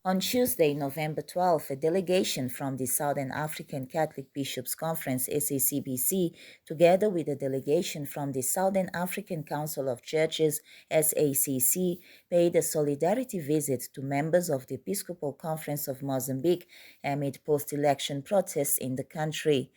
On Tuesday, November 12, a delegation from the Southern African Catholic Bishops Conference, SACBC, together with a delegation from the Southern African Council of Churches, SACC, paid a solidarity visit to members of the Episcopal Conference of Mozambique amid post-election protests in the country.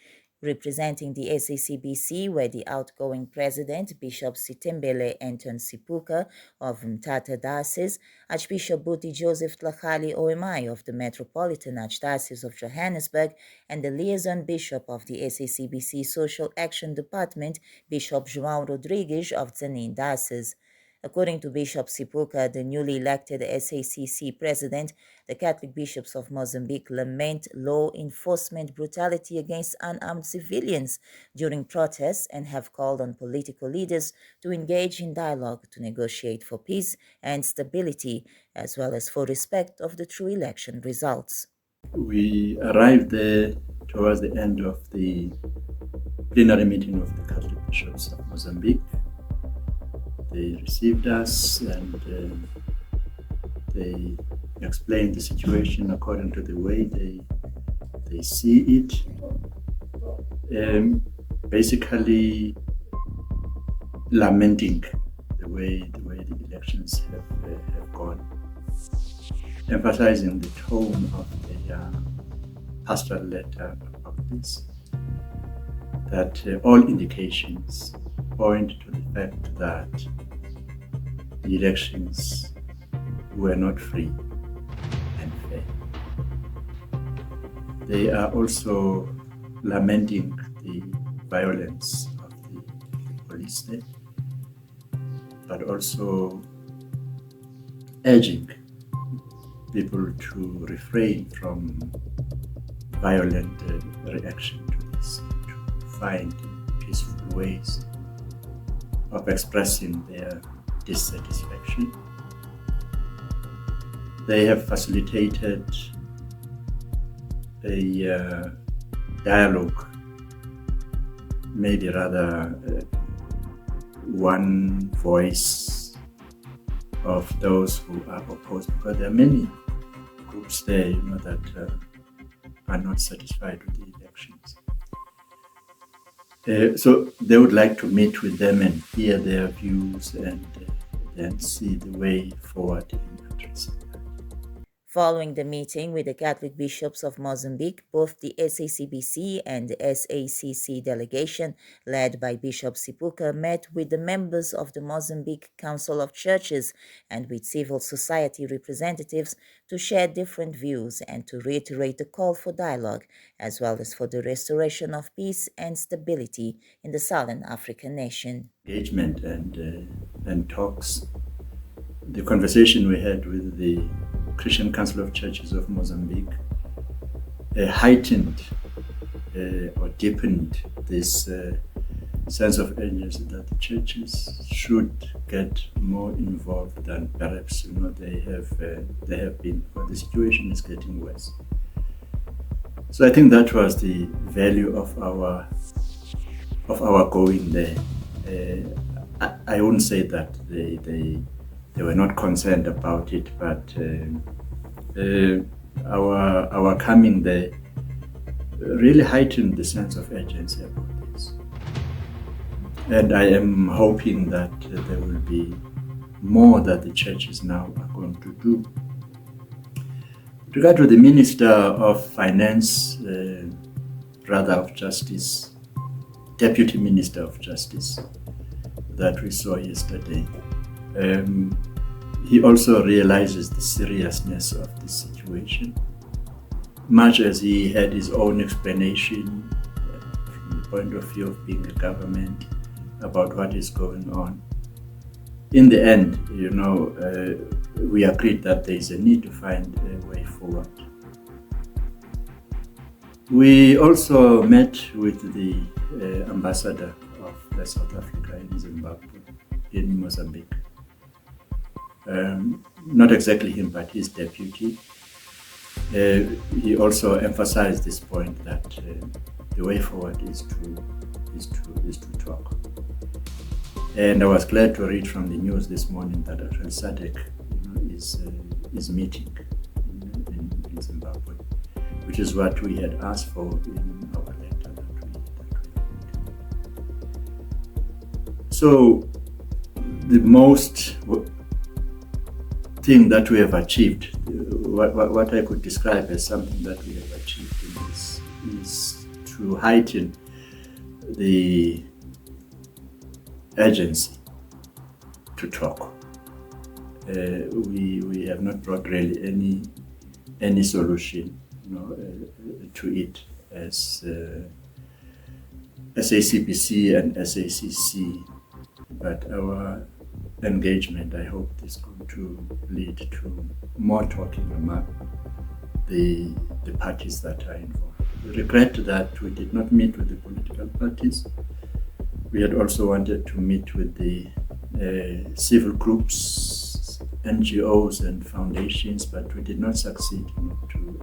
Representing the SACBC were the outgoing president, Bishop Sithembele Anton Sipuka of Mthatha Diocese, Archbishop Buti Joseph Tlhagale OMI of the Metropolitan Archdiocese of Johannesburg, and the liaison bishop of the SACBC Social Action Department, Bishop João Rodrigues of Tzaneen Diocese. According to Bishop Sipuka, the newly elected SACC president, the Catholic Bishops of Mozambique lament law enforcement brutality against unarmed civilians during protests and have called on political leaders to engage in dialogue to negotiate for peace and stability, as well as for respect of the true election results. We arrived there towards the end of the plenary meeting of the Catholic Bishops of Mozambique. They received us and they explained the situation according to the way they see it. Basically lamenting the way the elections have gone, emphasizing the tone of their pastoral letter about this, that all indications point to the fact that the elections were not free and fair. They are also lamenting the violence of the police there, but also urging people to refrain from violent reaction to this, to find peaceful ways of expressing their dissatisfaction. They have facilitated a dialogue, maybe rather one voice of those who are opposed, because there are many groups there, that are not satisfied with the elections. So they would like to meet with them and hear their views and then see the way forward in addressing that. Following the meeting with the Catholic Bishops of Mozambique, both the SACBC and the SACC delegation, led by Bishop Sipuka, met with the members of the Mozambique Council of Churches and with civil society representatives to share different views and to reiterate the call for dialogue, as well as for the restoration of peace and stability in the Southern African nation. Engagement and talks. The conversation we had with the Christian Council of Churches of Mozambique heightened or deepened this sense of urgency that the churches should get more involved than perhaps they have been, but the situation is getting worse. So I think that was the value of our going there. I wouldn't say that they were not concerned about it, but our coming there really heightened the sense of urgency about this. And I am hoping that there will be more that the churches now are going to do. With regard to the Minister of Finance, rather of Justice, Deputy Minister of Justice, that we saw yesterday, he also realizes the seriousness of the situation, much as he had his own explanation from the point of view of being a government about what is going on. In the end, we agreed that there is a need to find a way forward. We also met with the ambassador of South Africa in Zimbabwe, in Mozambique. Not exactly him, but his deputy. He also emphasized this point that the way forward is to talk. And I was glad to read from the news this morning that actually SACC is meeting in Zimbabwe, which is what we had asked for in our letter that we So the most thing that we have achieved, what I could describe as something that we have achieved in this, is to heighten the urgency to talk. We have not brought really any solution, to it as SACBC and SACC, but our engagement, I hope, is going to lead to more talking among the parties that are involved. We regret that we did not meet with the political parties. We had also wanted to meet with the civil groups, NGOs and foundations, but we did not succeed to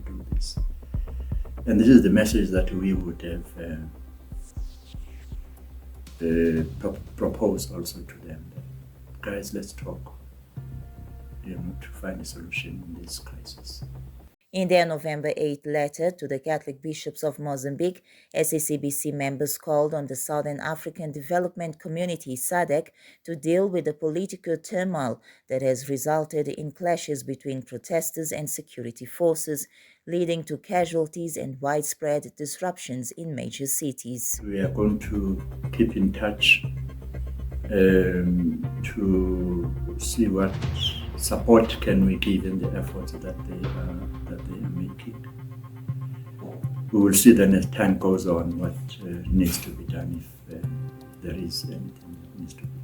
do this. And this is the message that we would have proposed also to them. Guys, let's talk, to find a solution in this crisis. In their November 8 letter to the Catholic Bishops of Mozambique, SACBC members called on the Southern African Development Community SADC to deal with the political turmoil that has resulted in clashes between protesters and security forces, leading to casualties and widespread disruptions in major cities. We are going to keep in touch to see what support can we give in the efforts that they are making. We will see then as time goes on what needs to be done, if there is anything that needs to be done.